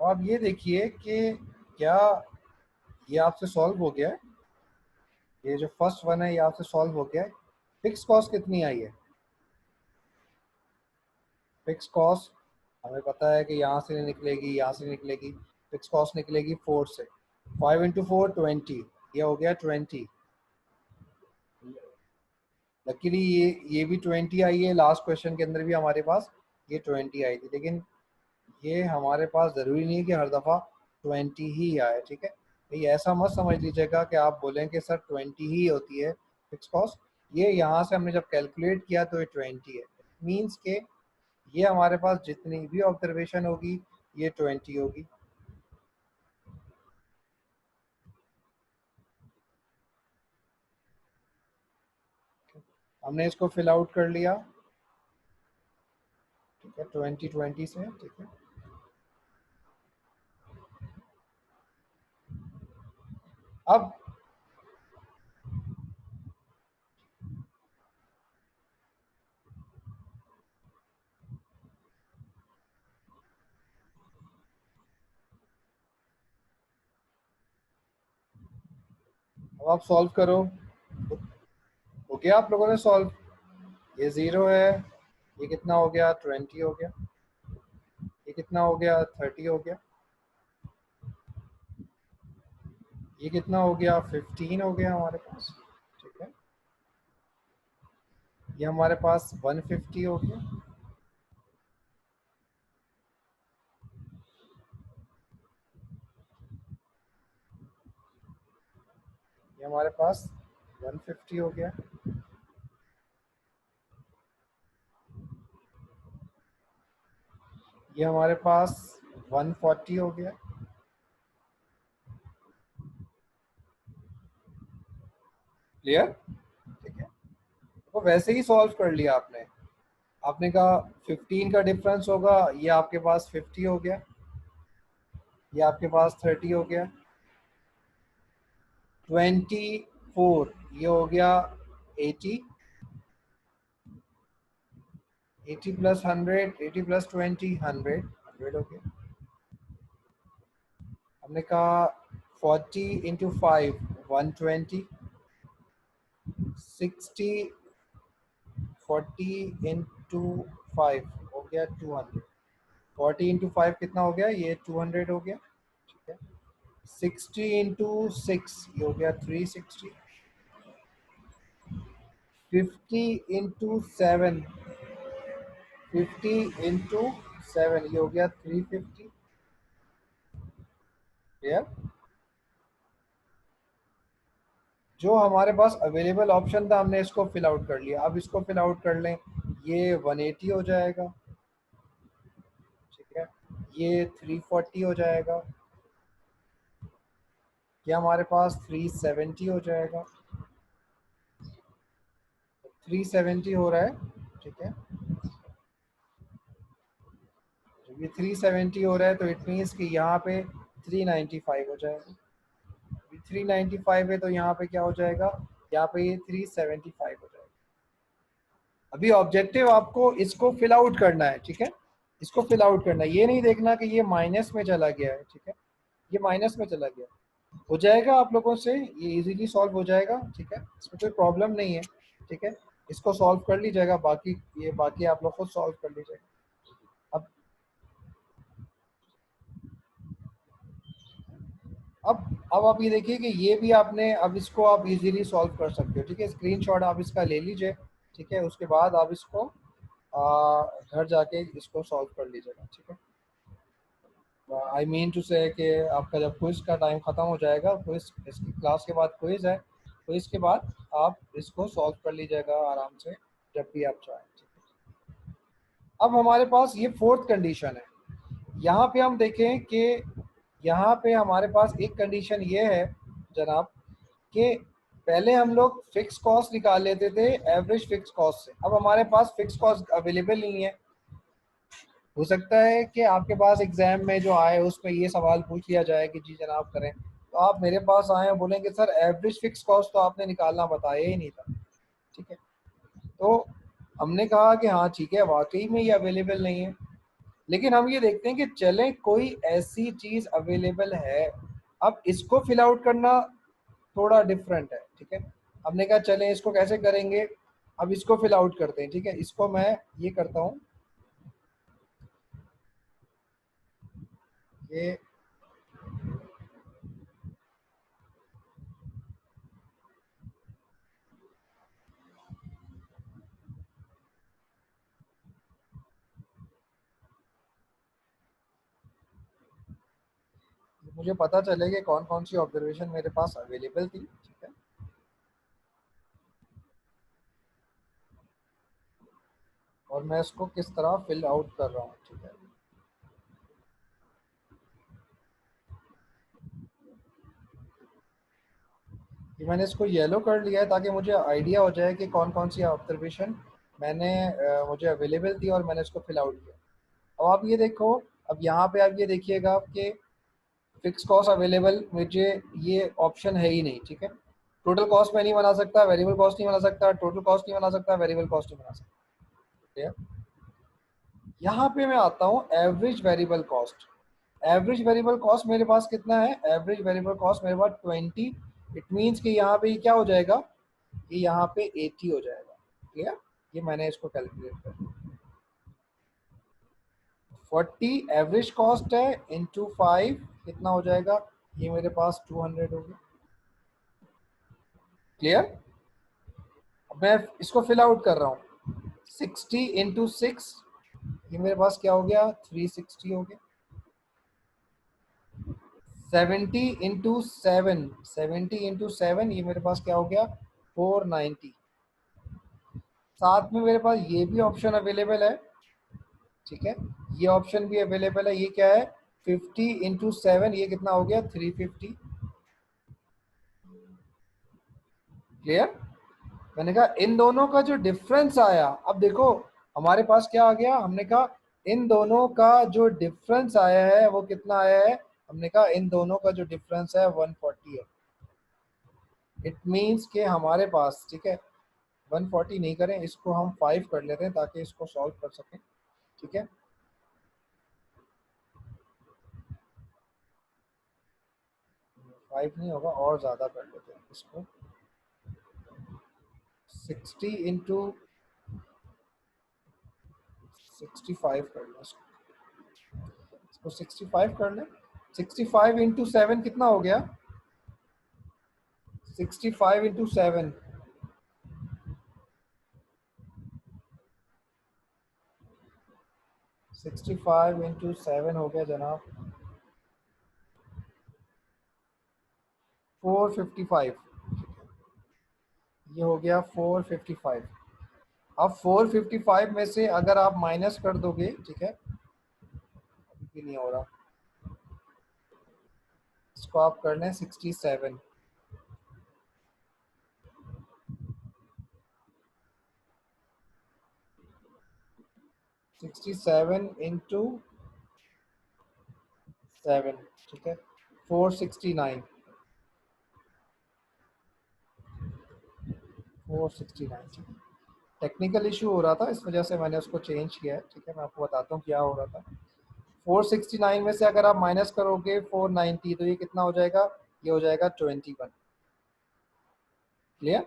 अब ये देखिए कि क्या ये आपसे सॉल्व हो गया है? ये जो फर्स्ट वन है ये आपसे सॉल्व हो गया है। फिक्स कॉस्ट कितनी आई है? फिक्स कॉस्ट हमें पता है कि यहाँ से निकलेगी, यहाँ से निकलेगी। फिक्स कॉस्ट निकलेगी 4 से। 5 × 4 20, ये हो गया 20। लकीली ये भी 20 आई है। लास्ट क्वेश्चन के अंदर भी हमारे पास ये 20 आई थी, लेकिन ये हमारे पास ज़रूरी नहीं है कि हर दफ़ा 20 ही आए। ठीक है, तो ये ऐसा मत समझ लीजिएगा कि आप बोलें कि सर 20 ही होती है फिक्स कॉस्ट। ये यहाँ से हमने जब कैलकुलेट किया तो ये 20 है। मीन्स के ये हमारे पास जितनी भी ऑब्जर्वेशन होगी ये 20 होगी। हमने इसको फिल आउट कर लिया। ठीक है, 20 से। ठीक है, अब आप सॉल्व करो। हो गया आप लोगों ने सॉल्व? ये 0 है, ये कितना हो गया? 20 हो गया। ये कितना हो गया? 30 हो गया। ये कितना हो गया? 15 हो गया हमारे पास। ठीक है, ये हमारे पास 150 हो गया। ये हमारे पास 150 हो गया। ये हमारे पास 140 हो गया। क्लियर? ठीक है, तो वैसे ही सॉल्व कर लिया आपने। आपने कहा 15 का डिफरेंस होगा, ये आपके पास 50 हो गया। ये आपके पास 30 हो गया। 24 ये हो गया 80। 80 प्लस 100, 80 प्लस 20, 100। 100 हो गया। हमने कहा 40 × 5 120। 60, 40 × 5 हो गया 200। 40 × 5 कितना हो गया? ये 200 हो गया। ठीक है, 60 × 6 ये हो गया 360। 50 × 7, 50 × 7 ये हो गया 350। क्लियर? जो हमारे पास अवेलेबल ऑप्शन था हमने इसको फिल आउट कर लिया। अब इसको फिल आउट कर लें, ये 180 हो जाएगा। ठीक है, ये 340 हो जाएगा। ये हमारे पास 370 हो जाएगा। 370 हो रहा है। ठीक है, जब ये 370 हो रहा है तो इट मीन्स कि यहाँ पे 395 हो जाएगा। 395 है तो यहाँ पे क्या हो जाएगा? यहाँ पे ये 375 हो जाएगा। अभी ऑब्जेक्टिव आपको इसको फिल आउट करना है। ठीक है, इसको फिल आउट करना है, ये नहीं देखना कि ये माइनस में चला गया है। ठीक है, ये माइनस में चला गया। हो जाएगा आप लोगों से, ये इजीली सॉल्व हो जाएगा। ठीक है, इसमें कोई प्रॉब्लम नहीं है। ठीक है, इसको सॉल्व कर लीजिएगा, बाकी ये बाकी आप लोग खुद सॉल्व कर लीजिएगा। अब अब आप ये देखिए कि ये भी आपने, अब इसको आप इजीली सॉल्व कर सकते हो। ठीक है, स्क्रीनशॉट आप इसका ले लीजिए। ठीक है, उसके बाद आप इसको घर जाके इसको सॉल्व कर लीजिएगा। ठीक है, आई मीन टू से कि आपका जब क्विज का टाइम ख़त्म हो जाएगा, क्विज इसकी क्लास के बाद क्विज है, क्विज के बाद आप इसको सॉल्व कर लीजिएगा आराम से जब भी आप चाहें। ठीक है, अब हमारे पास ये फोर्थ कंडीशन है। यहाँ पे हम देखें कि यहाँ पे हमारे पास एक कंडीशन ये है जनाब कि पहले हम लोग फिक्स कॉस्ट निकाल लेते थे एवरेज फिक्स कॉस्ट से। अब हमारे पास फिक्स कॉस्ट अवेलेबल नहीं है। हो सकता है कि आपके पास एग्जाम में जो आए उसमें ये सवाल पूछ लिया जाए कि जी जनाब करें, तो आप मेरे पास आए और बोलेंगे सर एवरेज फिक्स कॉस्ट तो आपने निकालना बताया ही नहीं था। ठीक है, तो हमने कहा कि हाँ ठीक है, वाकई में ये अवेलेबल नहीं है। लेकिन हम ये देखते हैं कि चले कोई ऐसी चीज अवेलेबल है। अब इसको फिल आउट करना थोड़ा डिफरेंट है, ठीक है। हमने कहा चलें इसको कैसे करेंगे, अब इसको फिल आउट करते हैं, ठीक है। इसको मैं ये करता हूँ, ये मुझे पता चले कि कौन कौन सी ऑब्जर्वेशन मेरे पास अवेलेबल थी, ठीक है। और मैं इसको किस तरह फिल आउट कर रहा हूँ, ठीक है। कि मैंने इसको येलो कर लिया है ताकि मुझे आइडिया हो जाए कि कौन कौन सी ऑब्जर्वेशन मैंने मुझे अवेलेबल थी और मैंने इसको फिल आउट किया। अब आप ये देखो, अब यहाँ पे आप ये देखिएगा कि फिक्स कॉस्ट अवेलेबल मुझे ये ऑप्शन है ही नहीं, ठीक है। टोटल कॉस्ट मैं नहीं बना सकता, वेरिएबल कॉस्ट नहीं बना सकता, टोटल कॉस्ट नहीं बना सकता, वेरिएबल कॉस्ट नहीं बना सकता, ठीक है। यहाँ पे मैं आता हूँ average variable cost. Average variable cost मेरे पास कितना है, एवरेज वेरिएबल कॉस्ट मेरे पास 20। इट मीन्स कि यहाँ पे क्या हो जाएगा, ये यहाँ पे 80 हो जाएगा, क्लियर। ये मैंने इसको कैलकुलेट कर दिया। 40 एवरेज कॉस्ट है इंटू 5 कितना हो जाएगा, ये मेरे पास 200 हो गया, क्लियर। अब मैं इसको फिल आउट कर रहा हूँ, 60 इंटू 6 ये मेरे पास क्या हो गया, 360 हो गया। 70 इंटू 7, 70 इंटू 7 ये मेरे पास क्या हो गया, 490। साथ में मेरे पास ये भी ऑप्शन अवेलेबल है, ठीक है। ये ऑप्शन भी अवेलेबल है, ये क्या है, 50 इंटू 7 ये कितना हो गया, 350, क्लियर। मैंने कहा इन दोनों का जो डिफरेंस आया, अब देखो हमारे पास क्या आ गया, हमने कहा इन दोनों का जो डिफरेंस आया है वो कितना आया है, हमने कहा इन दोनों का जो डिफरेंस है 140 है। इट मीन्स के हमारे पास, ठीक है, 140 नहीं करें, इसको हम 5 कर लेते हैं ताकि इसको सॉल्व कर सकें, ठीक है। 5 नहीं होगा, और ज़्यादा कर लेते हैं इसको, 60 इंटू 65 कर लें इसको 65 कर लें। 65 इंटू 7 कितना हो गया, 65 इंटू 7 65 इंटू 7 हो गया जनाब 455। ये हो गया 455। अब 455 में से अगर आप माइनस कर दोगे, ठीक है, अभी भी नहीं हो रहा, इसको आप कर लें 67। 67 इंटू 7, ठीक है, 469। 469, ठीक है। टेक्निकल इशू हो रहा था, इस वजह से मैंने उसको चेंज किया है, ठीक है। मैं आपको बताता हूँ क्या हो रहा था। 469 में से अगर आप माइनस करोगे 490 तो ये कितना हो जाएगा, ये हो जाएगा 21, क्लियर।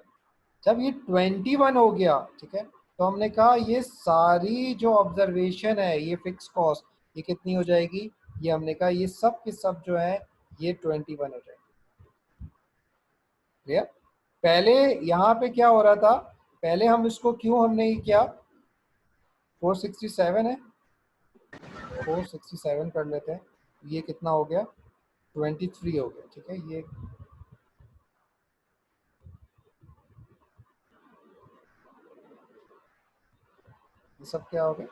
जब ये 21 हो गया, ठीक है, तो हमने कहा ये सारी जो ऑब्जर्वेशन है ये फिक्स कॉस्ट ये कितनी हो जाएगी, ये हमने कहा ये सब के सब जो है ये 21 हो जाएगी, क्लियर। पहले यहाँ पे क्या हो रहा था, पहले हम इसको क्यों हमने ये किया, 467 है, 467 कर लेते हैं, ये कितना हो गया, 23 हो गया, ठीक है। ये सब क्या हो गया,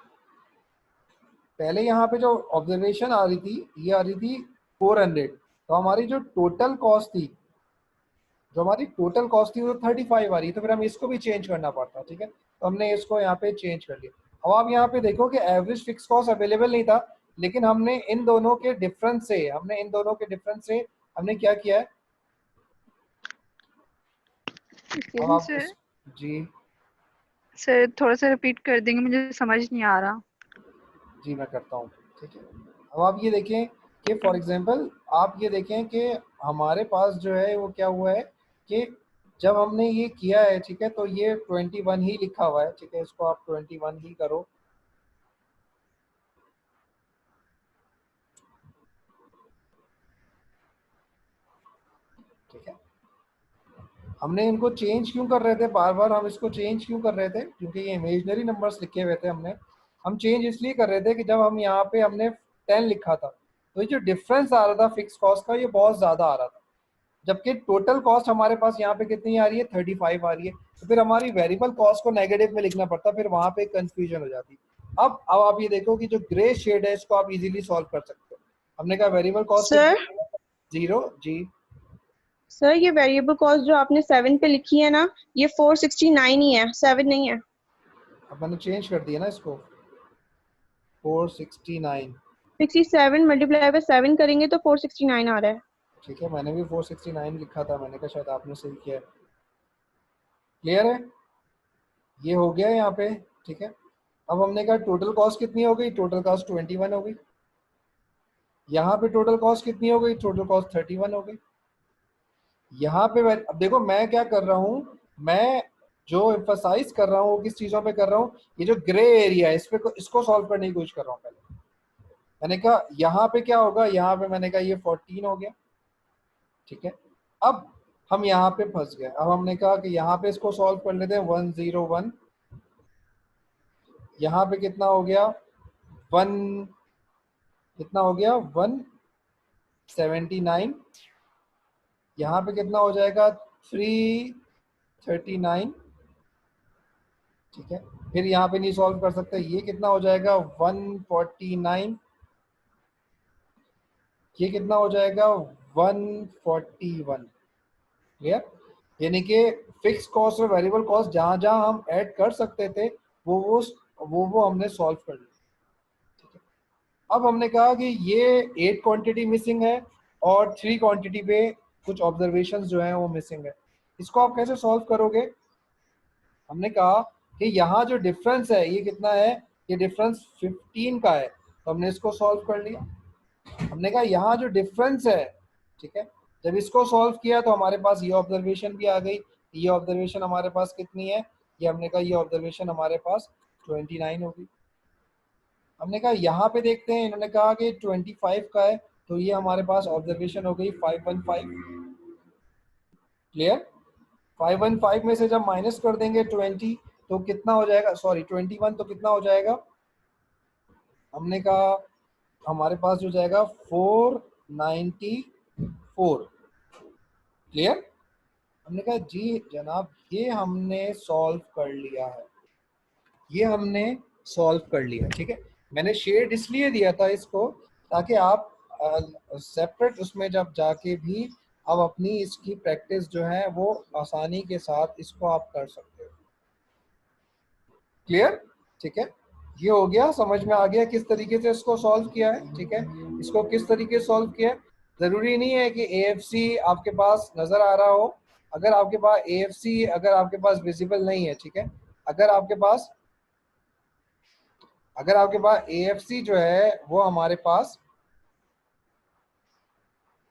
पहले यहाँ पे जो ऑब्जर्वेशन आ रही थी ये आ रही थी 400, तो हमारी जो टोटल कॉस्ट थी, जो हमारी टोटल कॉस्ट थी वो 35 आ रही, तो फिर हमें इसको भी चेंज करना पड़ता, ठीक है। तो हमने इसको यहाँ पे चेंज कर लिया। अब आप यहाँ पे देखो कि एवरेज फिक्स कॉस्ट अवेलेबल नहीं था, लेकिन हमने इन दोनों के डिफरेंस से हमने क्या किया है, अब आप सर इस, जी सर थोड़ा सा रिपीट कर देंगे, मुझे समझ नहीं आ रहा। जी मैं करता हूँ। ठीक है। अब आप ये देखें कि फॉर एग्जांपल आप ये देखें कि हमारे पास जो है वो क्या हुआ है कि जब हमने ये किया है, ठीक है, तो ये 21 ही लिखा हुआ है, ठीक है, इसको आप 21 ही करो। ठीक है, हमने इनको चेंज क्यों कर रहे थे, बार बार हम इसको चेंज क्यों कर रहे थे, क्योंकि ये इमेजनरी नंबर्स लिखे हुए थे हमने। हम चेंज इसलिए कर रहे थे कि जब हम यहाँ पे हमने 10 लिखा था तो ये जो डिफरेंस आ रहा था फिक्स कॉस्ट का, ये बहुत ज़्यादा आ रहा था, जबकि टोटल कॉस्ट हमारे पास यहाँ पे कितनी आ रही है, 35 आ रही है। तो फिर हमारी वेरिएबल कॉस्ट को नेगेटिव में लिखना पड़ता, फिर वहां पे कंफ्यूजन हो जाती। अब आप ये देखो कि जो ग्रे शेड है इसको आप इजीली सॉल्व कर सकते हो। हमने कहा वेरिएबल कॉस्ट सर कितनी, 0 जी। सर ये वेरिएबल कॉस्ट जो आपने 7 पे लिखी है ना, ये 469 ही है, 7 नहीं है। अब मैंने चेंज कर दिया ना इसको, 469। 67 मल्टीप्लाई बाय 7 करेंगे तो 469 आ रहा है। ठीक है, मैंने भी 469 लिखा था, मैंने कहा शायद आपने सही किया है। क्लियर है, ये हो गया यहाँ पे। ठीक है, अब हमने कहा टोटल कॉस्ट कितनी हो गई, टोटल कॉस्ट 21 हो गई। यहाँ पे टोटल कॉस्ट कितनी हो गई, टोटल कॉस्ट 31 हो गई। यहाँ पे अब देखो मैं क्या कर रहा हूँ, मैं जो एम्फसाइज कर रहा हूँ वो किस चीज़ों पे कर रहा हूँ, ये जो ग्रे एरिया है इस पे इसको सॉल्व करने की कोशिश कर रहा हूँ। पहले मैंने कहा यहाँ पे क्या होगा, यहाँ पे मैंने कहा ये 14 हो गया। ठीक है, अब हम यहाँ पे फंस गए। अब हमने कहा कि यहाँ पे इसको सॉल्व कर लेते हैं, 101। यहाँ पे कितना हो गया, 1, कितना हो गया, 179। यहाँ पे कितना हो जाएगा, 339। ठीक है, फिर यहाँ पे नहीं सॉल्व कर सकते, ये कितना हो जाएगा, 149। ये कितना हो जाएगा, 141। क्लियर, यानी कि फिक्स कॉस्ट और वेरिएबल कॉस्ट जहां जहां हम ऐड कर सकते थे वो हमने सॉल्व कर लिया। ठीक है, अब हमने कहा कि ये 8 क्वांटिटी मिसिंग है और 3 क्वांटिटी पे कुछ ऑब्जर्वेशंस जो हैं वो मिसिंग है। इसको आप कैसे सॉल्व करोगे, हमने कहा कि यहाँ जो डिफरेंस है ये कितना है, ये डिफरेंस 15 का है, तो हमने इसको सॉल्व कर लिया। हमने कहा यहाँ जो डिफरेंस है, ठीक है, जब इसको सॉल्व किया तो हमारे पास ये ऑब्जर्वेशन भी आ गई। ये ऑब्जर्वेशन हमारे पास कितनी है, ये हमने कहा ये ऑब्जर्वेशन हमारे पास 29 होगी। हमने कहा यहाँ पे देखते हैं, इन्होंने कहा कि 25 का है, तो ये हमारे पास ऑब्जर्वेशन हो गई 515। क्लियर, 515 में से जब माइनस कर देंगे 20 तो कितना हो जाएगा, सॉरी 21, तो कितना हो जाएगा, हमने कहा हमारे पास जो जाएगा 494। क्लियर, हमने कहा जी जनाब ये हमने सॉल्व कर लिया है, ये हमने सॉल्व कर लिया। ठीक है, मैंने शेड इसलिए दिया था इसको ताकि आप सेपरेट उसमें जब जाके भी आप अपनी इसकी प्रैक्टिस जो है वो आसानी के साथ इसको आप कर सकते हो। क्लियर, ठीक है, ये हो गया, समझ में आ गया किस तरीके से इसको सॉल्व किया है। ठीक है, इसको किस तरीके से सॉल्व किया है, जरूरी नहीं है कि AFC आपके पास नजर आ रहा हो। अगर आपके पास AFC अगर आपके पास विजिबल नहीं है, ठीक है, अगर आपके पास AFC जो है वो हमारे पास,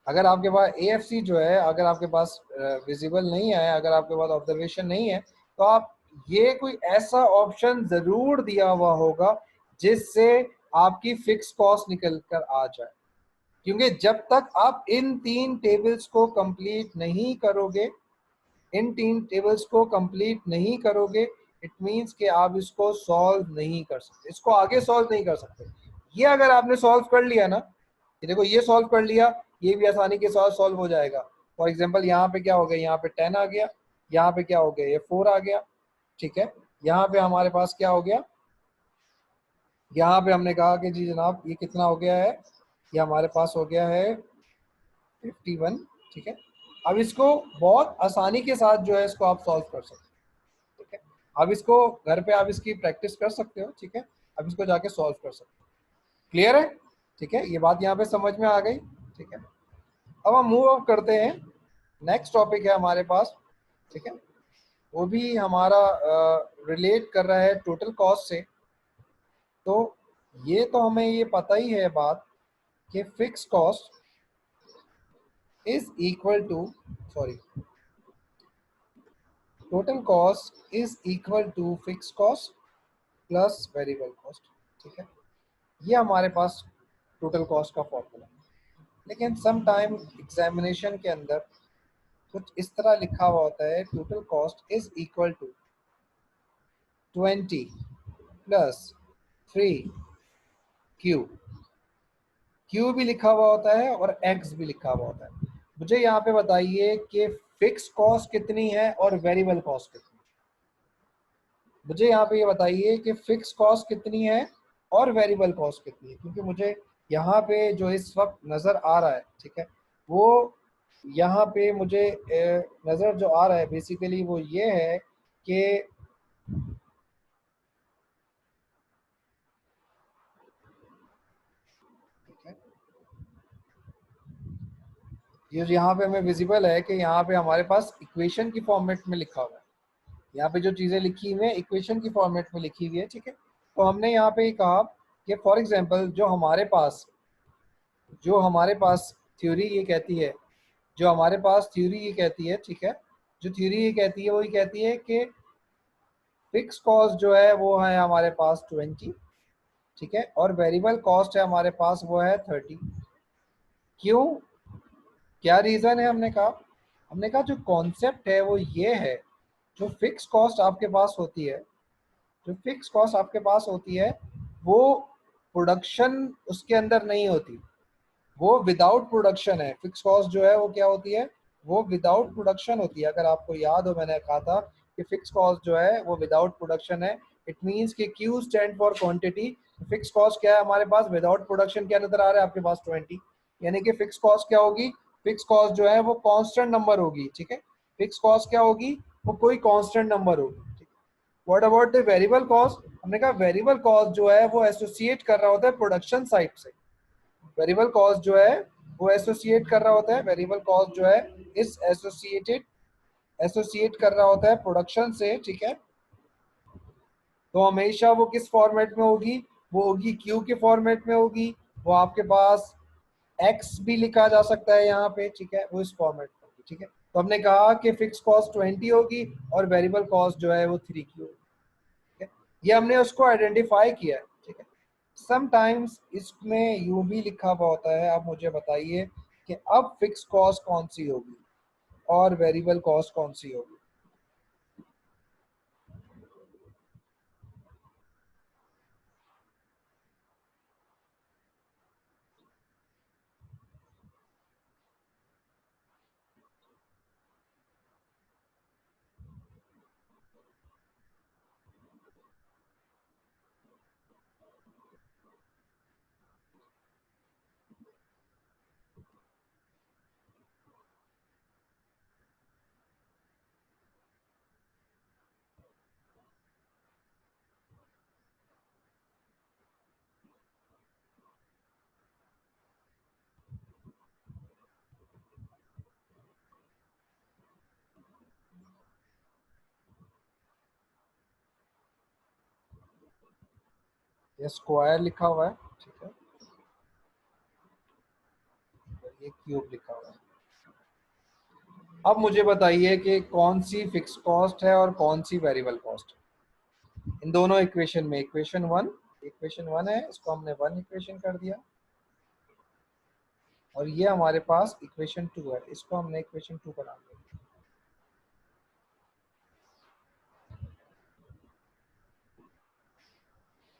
अगर आपके पास AFC जो है अगर आपके पास विजिबल नहीं है, अगर आपके पास ऑब्जर्वेशन नहीं है, तो आप ये कोई ऐसा ऑप्शन जरूर दिया हुआ होगा जिससे आपकी फिक्स कॉस्ट निकल कर आ जाए। क्योंकि जब तक आप इन 3 टेबल्स को कंप्लीट नहीं करोगे, इन 3 टेबल्स को कंप्लीट नहीं करोगे, इट मींस कि आप इसको सॉल्व नहीं कर सकते, इसको आगे सॉल्व नहीं कर सकते। ये अगर आपने सॉल्व कर लिया ना, ये देखो ये सॉल्व कर लिया, ये भी आसानी के साथ सॉल्व हो जाएगा। फॉर एग्जांपल यहाँ पे क्या हो गया, यहाँ पे 10 आ गया, यहाँ पे क्या हो गया, ये 4 आ गया। ठीक है, यहाँ पे हमारे पास क्या हो गया, यहाँ पे हमने कहा कि जी जनाब ये कितना हो गया है, ये हमारे पास हो गया है 51। ठीक है, अब इसको बहुत आसानी के साथ जो है इसको आप सॉल्व कर सकते हो। ठीक है, अब इसको घर पे आप इसकी प्रैक्टिस कर सकते हो। ठीक है, अब इसको जाके सॉल्व कर सकते हो। क्लियर है, ठीक है, ये बात यहाँ पे समझ में आ गई। ठीक है, अब हम मूव ऑफ करते हैं, नेक्स्ट टॉपिक है हमारे पास। ठीक है, वो भी हमारा रिलेट कर रहा है टोटल कॉस्ट से। तो ये तो हमें ये पता ही है बात कि fix cost is equal to, sorry, total cost is equal to fix cost plus variable cost. ठीक है, ये हमारे पास टोटल कॉस्ट का फॉर्मूला है। लेकिन सम टाइम एग्जामिनेशन के अंदर कुछ इस तरह लिखा हुआ होता है, total cost is equal to 20 plus 3 Q. Q भी लिखा हुआ होता है और एक्स भी लिखा हुआ होता है। मुझे यहाँ पे बताइए कि फिक्स कॉस्ट कितनी है और वेरिएबल कॉस्ट कितनी है। मुझे यहाँ पे ये बताइए कि फिक्स कॉस्ट कितनी है और वेरिएबल कॉस्ट कितनी है, क्योंकि मुझे यहाँ पे जो इस वक्त नज़र आ रहा है, ठीक है, वो यहाँ पे मुझे नज़र जो आ रहा है बेसिकली वो ये है कि ये यहाँ पे हमें विजिबल है कि यहाँ पे हमारे पास इक्वेशन की फॉर्मेट में लिखा हुआ है। यहाँ पे जो चीज़ें लिखी हुई हैं इक्वेशन की फॉर्मेट में लिखी हुई है। ठीक है, तो हमने यहाँ पे कहा कि फॉर एग्जांपल जो हमारे पास थ्योरी ये कहती है, जो हमारे पास थ्योरी ये कहती है, ठीक है, जो थ्योरी ये कहती है वो ये कहती है कि फिक्स कॉस्ट जो है वो है हमारे पास 20, ठीक है, और वेरिएबल कॉस्ट है हमारे पास वो है 30। क्यों, क्या रीज़न है? हमने कहा जो कॉन्सेप्ट है वो ये है, जो फिक्स कॉस्ट आपके पास होती है, जो फिक्स कॉस्ट आपके पास होती है वो प्रोडक्शन उसके अंदर नहीं होती, वो विदाउट प्रोडक्शन है। फिक्स कॉस्ट जो है वो क्या होती है, वो विदाउट प्रोडक्शन होती है। अगर आपको याद हो मैंने कहा था कि फिक्स कॉस्ट जो है वो विदाउट प्रोडक्शन है। इट मींस कि Q stand for quantity. Fix cost क्या है हमारे पास, विदाउट प्रोडक्शन क्या नजर आ रहा है आपके पास, 20। यानी कि फिक्स कॉस्ट क्या होगी, फिक्स कॉस्ट जो है वो कांस्टेंट नंबर होगी। ठीक है, फिक्स कॉस्ट क्या होगी, वो कोई कांस्टेंट नंबर होगी। What about the variable cost? हमने कहा वेरिएबल कॉस्ट जो है वो एसोसिएट कर रहा होता है प्रोडक्शन साइड से। वेरिएबल कॉस्ट जो है वो एसोसिएट कर रहा होता है, वेरिएबल कॉस्ट जो है इस एसोसिएट कर रहा होता है प्रोडक्शन से। ठीक है, तो हमेशा वो किस फॉर्मेट में होगी, वो होगी क्यू के फॉर्मेट में होगी। वो आपके पास एक्स भी लिखा जा सकता है यहाँ पे, ठीक है, वो इस फॉर्मेट में होगी। ठीक है, तो हमने कहा कि फिक्स कॉस्ट 20 होगी और वेरिएबल कॉस्ट जो है वो 3 क्यू होगी। ठीक है, ये हमने उसको आइडेंटिफाई किया है। ठीक है, समटाइम्स इसमें यूं भी लिखा हुआ होता है। आप मुझे बताइए कि अब फिक्स कॉस्ट कौन सी होगी और वेरिएबल कॉस्ट कौन सी होगी। ये स्क्वायर लिखा हुआ है, ठीक है, और ये क्यूब लिखा हुआ है। अब मुझे बताइए कि कौन सी फिक्स कॉस्ट है और कौन सी वेरिएबल कॉस्ट है इन दोनों इक्वेशन में। इक्वेशन वन है, इसको हमने वन इक्वेशन कर दिया, और ये हमारे पास इक्वेशन टू है, इसको हमने इक्वेशन टू बना दिया।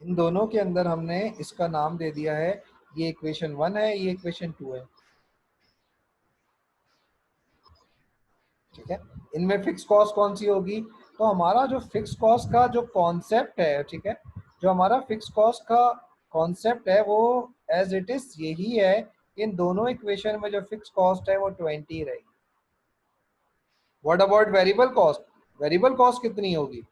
इन दोनों के अंदर हमने इसका नाम दे दिया है, ये इक्वेशन वन है, ये इक्वेशन टू है। ठीक है, इनमें फिक्स कॉस्ट कौन सी होगी? तो हमारा जो फिक्स कॉस्ट का जो कॉन्सेप्ट है, ठीक है, जो हमारा फिक्स कॉस्ट का कॉन्सेप्ट है वो एज इट इज यही है। इन दोनों इक्वेशन में जो फिक्स कॉस्ट है वो 20 रहेगी। What about variable cost? Variable cost कितनी होगी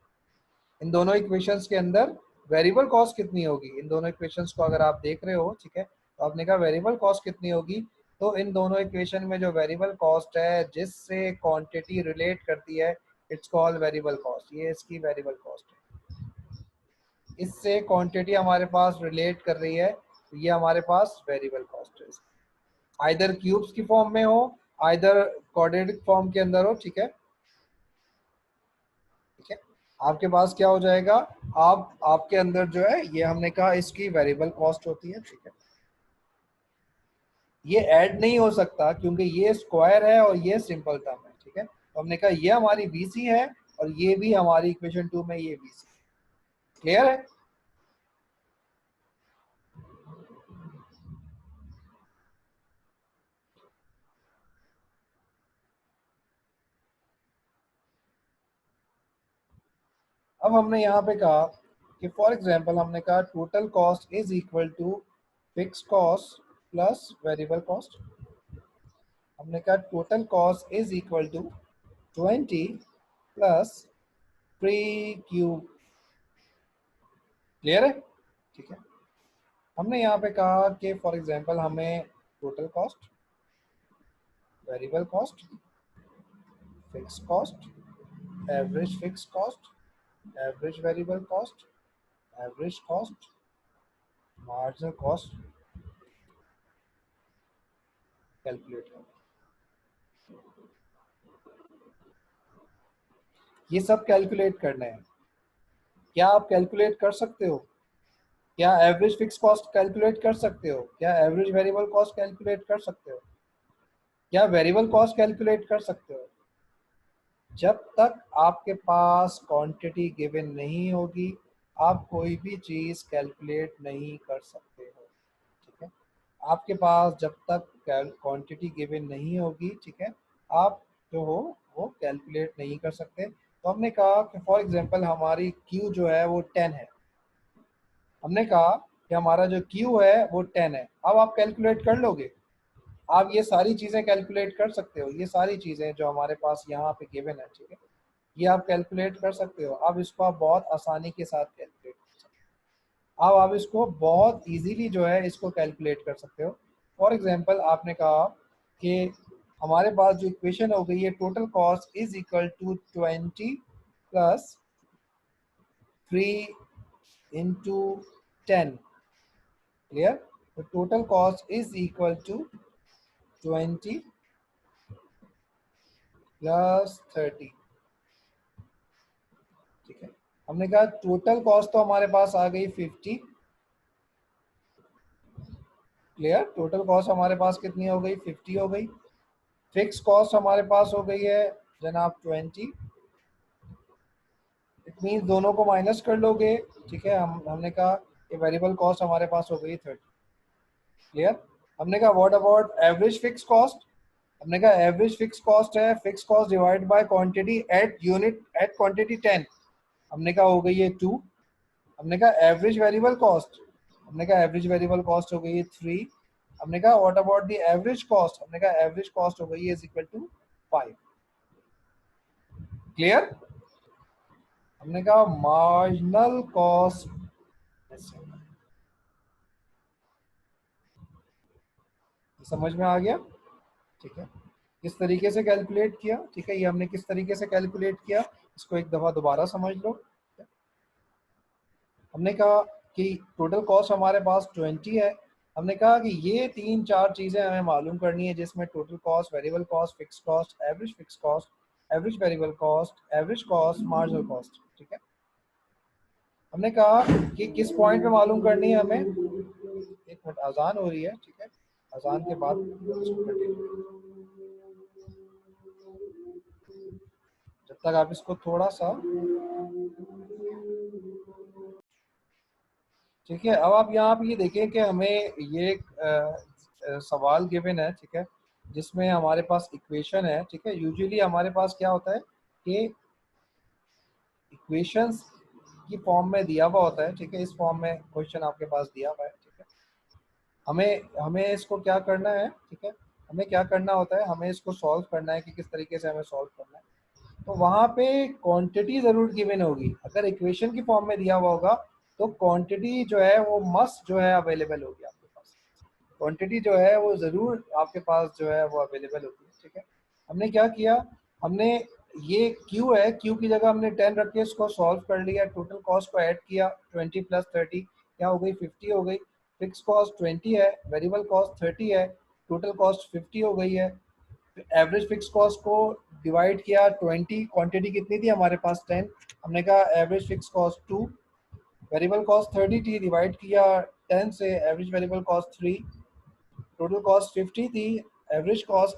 इन दोनों इक्वेशंस के अंदर? वेरिएबल कॉस्ट कितनी होगी इन दोनों इक्वेशंस को अगर आप देख रहे हो, ठीक है, तो आपने कहा वेरिएबल कॉस्ट कितनी होगी, तो इन दोनों इक्वेशन में जो वेरिएबल कॉस्ट है जिससे क्वांटिटी रिलेट करती है, इट्स कॉल्ड वेरिएबल कॉस्ट। ये इसकी वेरिएबल कॉस्ट है। इससे क्वांटिटी हमारे पास रिलेट कर रही है, तो ये हमारे पास वेरिएबल कॉस्ट है। आइदर क्यूब्स की फॉर्म में हो, आइदर क्वाड्रेटिक फॉर्म के अंदर हो, ठीक है। ठीक है, आपके पास क्या हो जाएगा, आप आपके अंदर जो है ये हमने कहा इसकी वेरिएबल कॉस्ट होती है, ठीक है। ये ऐड नहीं हो सकता क्योंकि ये स्क्वायर है और ये सिंपल टर्म है, ठीक है। तो हमने कहा ये हमारी बीसी है और ये भी हमारी इक्वेशन 2 में ये बीसी। क्लियर है? अब हमने यहाँ पे कहा कि फॉर एग्जांपल हमने कहा total cost is equal to fix cost plus variable cost. हमने कहा total cost is equal to 20 plus three Q. Clear है? ठीक है। हमने यहाँ पे कहा कि फॉर एग्जांपल हमें total cost, variable cost, fix cost, average fix cost, average variable cost, average cost, marginal cost calculate करना। ये सब कैलकुलेट करना है। क्या आप कैलकुलेट कर सकते हो? क्या एवरेज फिक्स कॉस्ट कैलकुलेट कर सकते हो? क्या एवरेज वेरिएबल कॉस्ट कैलकुलेट कर सकते हो? क्या वेरिएबल कॉस्ट कैलकुलेट कर सकते हो? जब तक आपके पास क्वांटिटी गिवन नहीं होगी, आप कोई भी चीज़ कैलकुलेट नहीं कर सकते हो, ठीक है। आपके पास जब तक क्वांटिटी गिवन नहीं होगी, ठीक है, आप जो हो वो कैलकुलेट नहीं कर सकते। तो हमने कहा कि फॉर एग्जांपल हमारी क्यू जो है वो 10 है। हमने कहा कि हमारा जो क्यू है वो 10 है। अब आप कैलकुलेट कर लोगे, आप ये सारी चीज़ें कैलकुलेट कर सकते हो। ये सारी चीज़ें जो हमारे पास यहाँ पे गिवन है, ठीक है, ये आप कैलकुलेट कर सकते हो। अब इसको आप बहुत आसानी के साथ कैलकुलेट कर सकते हो। अब आप इसको बहुत इजीली जो है इसको कैलकुलेट कर सकते हो। फॉर एग्जांपल आपने कहा कि हमारे पास जो इक्वेशन हो गई है total cost is equal to 20 plus 3 into 10। Clear? तो total cost is equal to 20 plus 30। ठीक है, हमने कहा टोटल कॉस्ट तो हमारे पास आ गई 50। क्लियर? टोटल कॉस्ट हमारे पास कितनी हो गई? 50 हो गई। फिक्स कॉस्ट हमारे पास हो गई है जनाब 20। इट मीन दोनों को माइनस कर लोगे, ठीक है। हमने कहा कि वेरिएबल कॉस्ट हमारे पास हो गई 30। क्लियर? हमने कहा what about average fix cost? हमने कहा एवरेज फिक्स कॉस्ट है fix cost divide by quantity at unit at quantity 10। हमने कहा हो गई है 2। हमने कहा एवरेज वेरिएबल कॉस्ट, हमने कहा एवरेज वेरिएबल कॉस्ट हो गई है 3। हमने कहा what about the average cost? हमने कहा एवरेज कॉस्ट हो गई है इज इक्वल टू 5। क्लियर? हमने कहा मार्जिनल कॉस्ट, समझ में आ गया? ठीक है, किस तरीके से कैलकुलेट किया, ठीक है, ये हमने किस तरीके से कैलकुलेट किया, इसको एक दफ़ा दोबारा समझ लो। हमने कहा कि टोटल कॉस्ट हमारे पास 20 है। हमने कहा कि ये 3-4 चीज़ें हमें मालूम करनी है जिसमें total cost, variable cost, fix cost, average fix cost, average variable cost, average cost, marginal cost, ठीक है। हमने कहा कि किस पॉइंट पे मालूम करनी है हमें। एक मिनट, अजान हो रही है, ठीक है, अजान के बाद इसको कंटिन्यू, जब तक आप इसको थोड़ा सा, ठीक है। अब आप यहाँ पे ये देखें कि हमें ये एक सवाल गिवन है, ठीक है, जिसमें हमारे पास इक्वेशन है, ठीक है। यूजुअली हमारे पास क्या होता है कि इक्वेशंस की फॉर्म में दिया हुआ होता है, ठीक है। इस फॉर्म में क्वेश्चन आपके पास दिया हुआ है, ठीक है। हमें हमें इसको क्या करना है, ठीक है, हमें क्या करना होता है, हमें इसको सॉल्व करना है कि किस तरीके से हमें सॉल्व करना है। तो वहाँ पे क्वांटिटी ज़रूर गिवन होगी। अगर इक्वेशन की फॉर्म में दिया हुआ होगा तो क्वांटिटी जो है वो मस्ट जो है अवेलेबल होगी आपके पास। क्वांटिटी जो है वो ज़रूर आपके पास जो है वो अवेलेबल होती है, ठीक है। हमने क्या किया, हमने ये क्यू है, क्यू की जगह हमने 10 रख के इसको सॉल्व कर लिया, टोटल कॉस्ट को ऐड किया, 20 प्लस 30 क्या हो गई, 50 हो गई। फिक्स कॉस्ट 20 है, वेरिएबल कॉस्ट 30 है, टोटल कॉस्ट 50 हो गई है। एवरेज फिक्स कॉस्ट को डिवाइड किया 20, क्वांटिटी कितनी थी हमारे पास 10, हमने कहा average fix cost 2, variable cost 30 थी, डिवाइड किया 10 से, average variable cost 3, total cost 50 थी। एवरेज कॉस्ट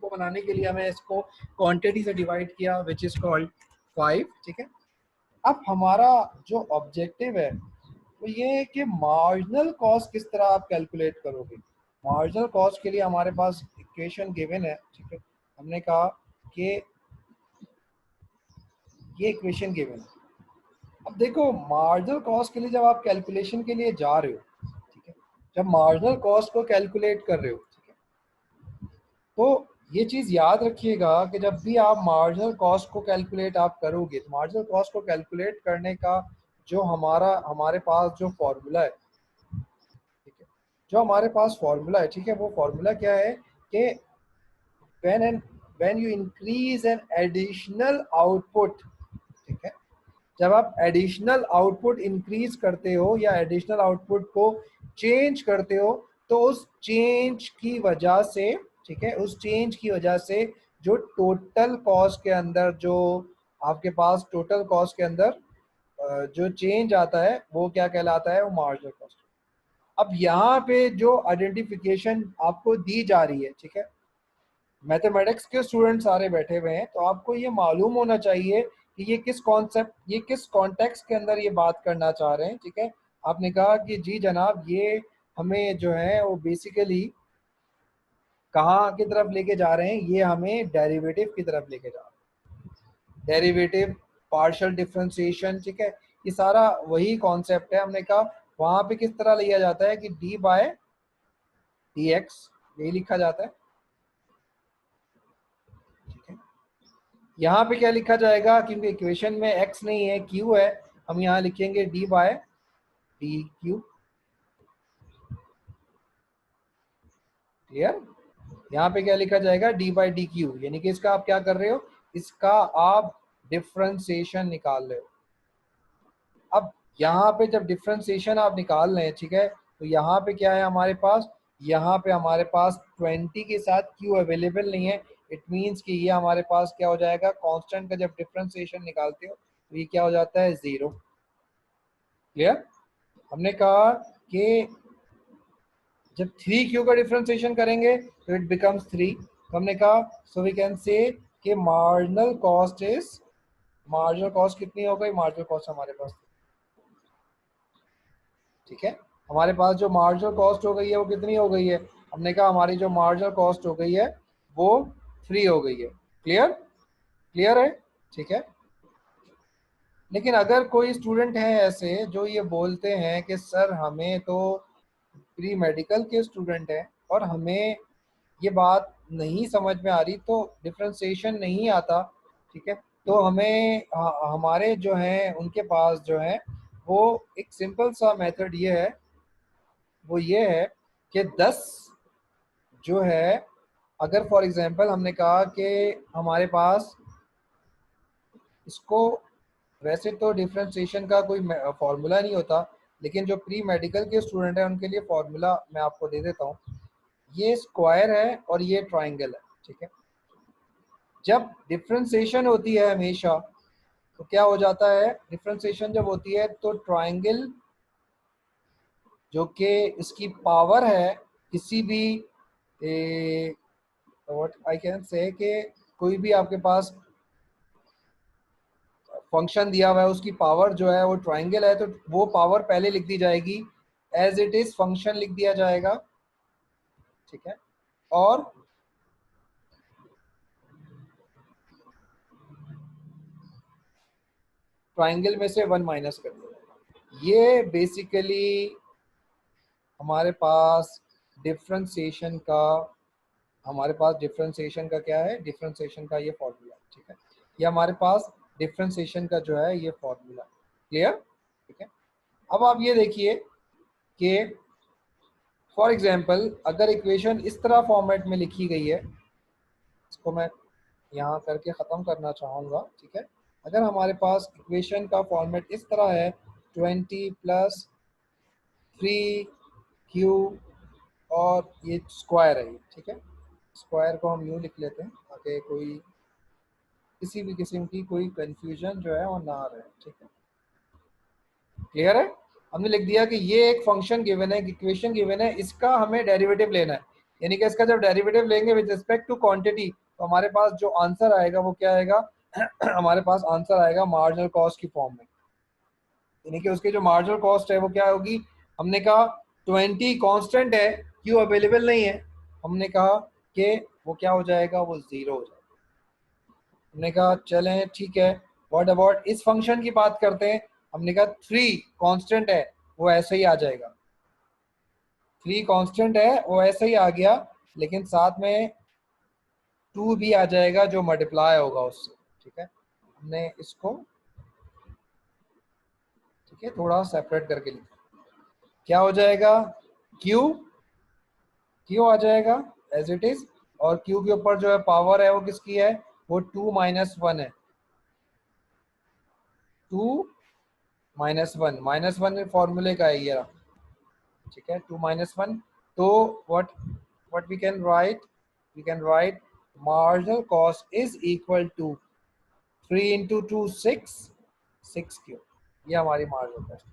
को बनाने के लिए हमें इसको क्वांटिटी से डिवाइड किया विच इज कॉल्ड 5, ठीक है। अब हमारा जो ऑब्जेक्टिव है वो ये है कि मार्जिनल कॉस्ट किस तरह आप कैलकुलेट करोगे। मार्जिनल कॉस्ट के लिए हमारे पास इक्वेशन गिवन है, ठीक है। हमने कहा कि ये इक्वेशन गिवन है। अब देखो मार्जिनल कॉस्ट के लिए जब आप कैलकुलेशन के लिए जा रहे हो, ठीक है, जब मार्जिनल कॉस्ट को कैलकुलेट कर रहे हो, ठीक है, तो ये चीज़ याद रखिएगा कि जब भी आप मार्जिनल कॉस्ट को कैलकुलेट आप करोगे, तो मार्जिनल कॉस्ट को कैलकुलेट करने का जो हमारे पास जो फॉर्मूला है, ठीक है, जो हमारे पास फॉर्मूला है, ठीक है, वो फॉर्मूला क्या है कि when and when you increase an additional output, ठीक है, जब आप एडिशनल आउटपुट इंक्रीज करते हो या एडिशनल आउटपुट को चेंज करते हो, तो उस चेंज की वजह से, ठीक है, उस चेंज की वजह से जो टोटल कॉस्ट के अंदर, जो आपके पास टोटल कॉस्ट के अंदर जो चेंज आता है वो क्या कहलाता है, वो मार्जिनल कॉस्ट। अब यहाँ पे जो आइडेंटिफिकेशन आपको दी जा रही है, ठीक है, मैथमेटिक्स के स्टूडेंट सारे बैठे हुए हैं, तो आपको ये मालूम होना चाहिए कि ये किस कॉन्सेप्ट, ये किस कॉन्टेक्स्ट के अंदर ये बात करना चाह रहे हैं, ठीक है। आपने कहा कि जी जनाब ये हमें जो है वो बेसिकली कहाँ की तरफ लेके जा रहे हैं, ये हमें डेरिवेटिव की तरफ लेके जा रहे हैं, डेरिवेटिव, पार्शियल डिफरेंशिएशन, ठीक है, ये सारा वही कॉन्सेप्ट है। हमने कहा वहाँ पे किस तरह लिया जाता है कि डी बाय डी एक्स, यही लिखा जाता है, ठीक है। यहाँ पे क्या लिखा जाएगा, क्योंकि इक्वेशन में x नहीं है, q है, हम यहाँ लिखेंगे d by D Q. Clear? यहाँ पे क्या लिखा जाएगा, d बाय डी क्यू, यानी कि इसका आप क्या कर रहे हो, इसका आप डिफ्रेंसिएशन निकाल रहे हो। अब यहाँ पे जब डिफ्रेंसिएशन आप निकाल रहे हैं, ठीक है, तो यहाँ पे क्या है हमारे पास, यहाँ पे हमारे पास 20 के साथ q अवेलेबल नहीं है। इट मीन्स कि ये हमारे पास क्या हो जाएगा, कांस्टेंट का जब डिफ्रेंसिएशन निकालते हो तो ये क्या हो जाता है, 0। क्लियर? हमने कहा कि जब 3q का डिफरेंशिएशन करेंगे तो इट बिकम्स 3, तो हमने कहा सो वी कैन से कि मार्जिनल कॉस्ट कितनी हो गई, मार्जिनल कॉस्ट हमारे पास, ठीक है, हमारे पास जो मार्जिनल कॉस्ट हो गई है वो कितनी हो गई है, हमने कहा हमारी जो मार्जिनल कॉस्ट हो गई है वो 3 हो गई है। क्लियर? क्लियर है? ठीक है। लेकिन अगर कोई स्टूडेंट है ऐसे जो ये बोलते हैं कि सर हमें तो प्री मेडिकल के स्टूडेंट हैं और हमें ये बात नहीं समझ में आ रही, तो डिफ्रेंसिएशन नहीं आता, ठीक है, तो हमें हमारे जो हैं उनके पास जो है वो एक सिंपल सा मेथड ये है, वो ये है कि 10 जो है, अगर फॉर एग्जांपल हमने कहा कि हमारे पास इसको, वैसे तो डिफ्रेंसिएशन का कोई फॉर्मूला नहीं होता, लेकिन जो प्री मेडिकल के स्टूडेंट हैं उनके लिए फॉर्मूला मैं आपको दे देता हूँ। ये स्क्वायर है और ये ट्राइंगल है, ठीक है। जब डिफ्रेंसिएशन होती है हमेशा, तो क्या हो जाता है, डिफ्रेंसिएशन जब होती है तो ट्राइंगल जो कि इसकी पावर है किसी भी, व्हाट आई कैन से, कि कोई भी आपके पास फंक्शन दिया हुआ है उसकी पावर जो है वो ट्राइंगल है, तो वो पावर पहले लिख दी जाएगी, एज इट इज फंक्शन लिख दिया जाएगा, ठीक है, और ट्राइंगल में से 1 माइनस कर दिया जाएगा। ये बेसिकली हमारे पास डिफ्रेंसिएशन का, क्या है, डिफ्रेंसिएशन का ये फॉर्मूला, ठीक है, ये हमारे पास डिफ्रेंसिएशन का जो है ये फॉर्मूला। क्लियर? ठीक है। अब आप ये देखिए कि फॉर एग्जांपल अगर इक्वेशन इस तरह फॉर्मेट में लिखी गई है, इसको मैं यहाँ करके ख़त्म करना चाहूँगा, ठीक है। अगर हमारे पास इक्वेशन का फॉर्मेट इस तरह है 20 प्लस 3q और ये स्क्वायर है, ठीक है। स्क्वायर को हम यूँ लिख लेते हैं ताकि कोई किसी भी किस्म की कोई कंफ्यूजन जो है वो ना रहे, ठीक है। क्लियर है? हमने लिख दिया कि ये एक फंक्शन गिवन है, इक्वेशन गिवन है, इसका हमें डेरिवेटिव लेना है, यानी कि इसका जब डेरिवेटिव लेंगे विद रिस्पेक्ट टू क्वांटिटी तो हमारे पास जो आंसर आएगा वो क्या आएगा हमारे पास आंसर आएगा मार्जिनल कॉस्ट की फॉर्म में, यानी कि उसकी जो मार्जिनल कॉस्ट है वो क्या होगी। हमने कहा 20 कांस्टेंट है, क्यों अवेलेबल नहीं है, हमने कहा कि वो क्या हो जाएगा, वो जीरो हो जाएगा। हमने कहा चलें ठीक है, व्हाट अबाउट इस फंक्शन की बात करते हैं। हमने कहा 3 कांस्टेंट है, वो ऐसे ही आ जाएगा, 3 कांस्टेंट है वो ऐसे ही आ गया, लेकिन साथ में 2 भी आ जाएगा जो मल्टीप्लाई होगा उससे, ठीक है। हमने इसको ठीक है थोड़ा सेपरेट करके लिखा, क्या हो जाएगा, क्यू आ जाएगा एज इट इज, और क्यू के ऊपर जो है पावर है वो किसकी है, वो 2 माइनस 1 है, 2 माइनस वन फॉर्मूले का है ये, ठीक है 2 माइनस 1। तो what we can write marginal cost is equal to 3 into 2 6 Q, ये हमारी मार्जिनल कॉस्ट।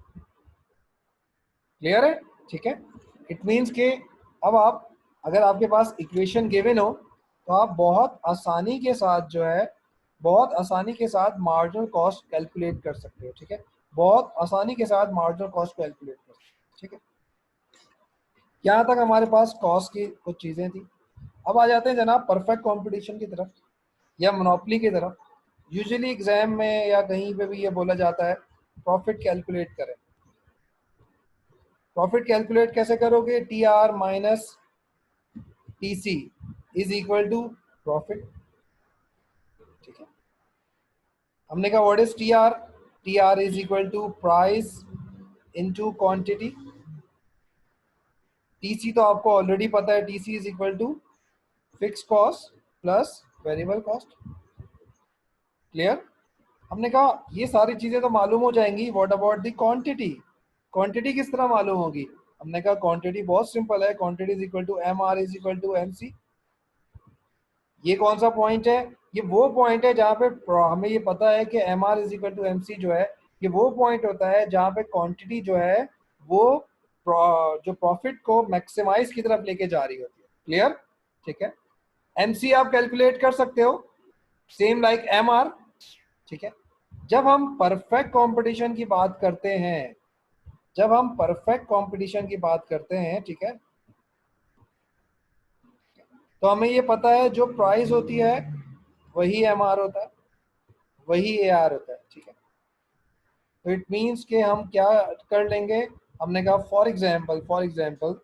क्लियर है, ठीक है। इट मीन्स के अब आप अगर आपके पास इक्वेशन गिवन हो तो आप बहुत आसानी के साथ जो है बहुत आसानी के साथ मार्जिनल कॉस्ट कैलकुलेट कर सकते हो, ठीक है। बहुत आसानी के साथ मार्जिनल कॉस्ट कैलकुलेट कर सकते हो, ठीक है। यहाँ तक हमारे पास कॉस्ट की कुछ चीज़ें थी। अब आ जाते हैं जनाब परफेक्ट कंपटीशन की तरफ या मोनोपोली की तरफ। यूजुअली एग्जाम में या कहीं पे भी ये बोला जाता है प्रॉफिट कैलकुलेट करें। प्रॉफिट कैलकुलेट कैसे करोगे, T R minus T C is equal to profit, ठीक है। हमने कहा what is T R is equal to price into quantity. TC तो आपको ऑलरेडी पता है, TC is equal to fix cost plus variable cost. Clear? हमने कहा ये सारी चीजें तो मालूम हो जाएंगी, what about the quantity, quantity किस तरह मालूम होगी। हमने कहा क्वांटिटी बहुत सिंपल है, quantity is equal to M R is equal to M C. ये कौन सा पॉइंट है, ये वो पॉइंट है जहाँ पे हमें ये पता है कि M R is equal to M C जो है, ये वो पॉइंट होता है जहाँ पे क्वांटिटी जो है वो जो प्रॉफिट को मैक्सिमाइज की तरफ लेके जा रही होती है। क्लियर? ठीक है। एम सी आप कैलकुलेट कर सकते हो सेम लाइक एम आर, ठीक है। जब हम परफेक्ट कंपटीशन की बात करते हैं, जब हम परफेक्ट कंपटीशन की बात करते हैं, ठीक है, तो हमें ये पता है जो प्राइस होती है वही एम आर होता है, वही ए आर होता है, ठीक है। तो इट मीन्स कि हम क्या कर लेंगे, हमने कहा फॉर एग्जाम्पल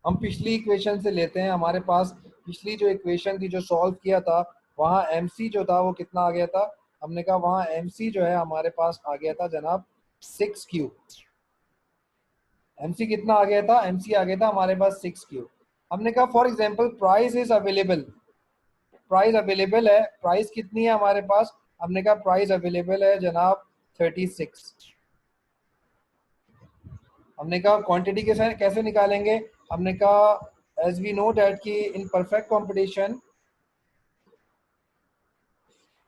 हम पिछली इक्वेशन से लेते हैं। हमारे पास पिछली जो इक्वेशन थी जो सॉल्व किया था, वहाँ एम सी जो था वो कितना आ गया था, हमने कहा वहाँ एम सी जो है हमारे पास आ गया था जनाब 6Q। एम सी कितना आ गया था, एम सी आ गया था हमारे पास 6Q। हमने कहा for example price is available, price available है, प्राइस कितनी है हमारे पास, हमने कहा प्राइस अवेलेबल है जनाब 36। हमने कहा क्वांटिटी कैसे कैसे निकालेंगे, हमने कहा एज वी नो डैट कि in perfect competition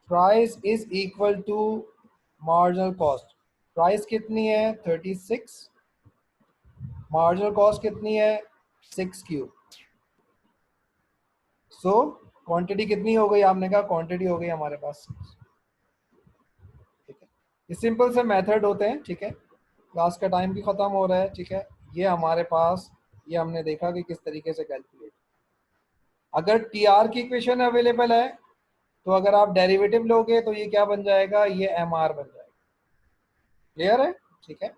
price is equal to marginal cost. Price कितनी है 36, मार्जिनल कॉस्ट कितनी है 6Q। सो क्वांटिटी कितनी हो गई, आपने कहा क्वांटिटी हो गई हमारे पास 6, ठीक है। ये सिंपल से मेथड होते हैं, ठीक है। क्लास का टाइम भी ख़त्म हो रहा है, ठीक है। ये हमारे पास ये हमने देखा कि किस तरीके से कैलकुलेट, अगर टी आर की इक्वेशन अवेलेबल है तो अगर आप डेरिवेटिव लोगे तो ये क्या बन जाएगा, ये एम आर बन जाएगा। क्लियर है, ठीक है।